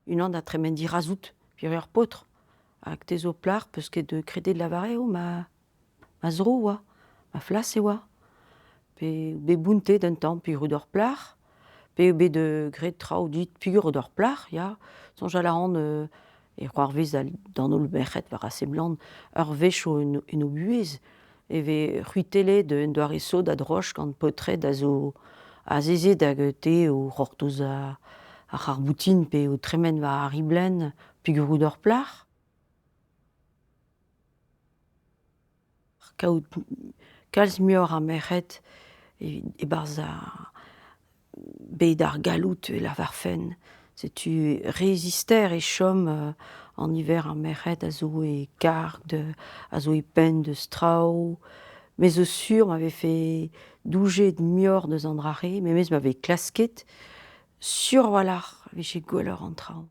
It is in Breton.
Une an a tremendi razout, puis ur potr. Hag te zo plar peus ket de krede de lavare o ma zro oa, ma flas e oa. Pe be bounte d'un tamm, puis rud ur plar. Pe be de gret traoù dit pigur rud ur plar, ya. Soñj a la ran e c'hoarvez d'an holl merc'hed war aseblant ur wech en o buhez. E vez c'huitelet en doare so da droch gant potred a zezet hag te o c'hortoz a c'harboutin pe o tremen war a riblenn pigur rud ur plar. Kaout kalz muioc'h ar merc'hed e-barzh bet ar galout e lavarfenn. Setu rezister e chom an iver ar merc'hed a zo e karg, a zo e penn deus traoù. Me zo sur ma vefe douget muioc'h eus an dra-se, memes ma vez klasket sur-walc'h a vefe gwelloc'h an traoù.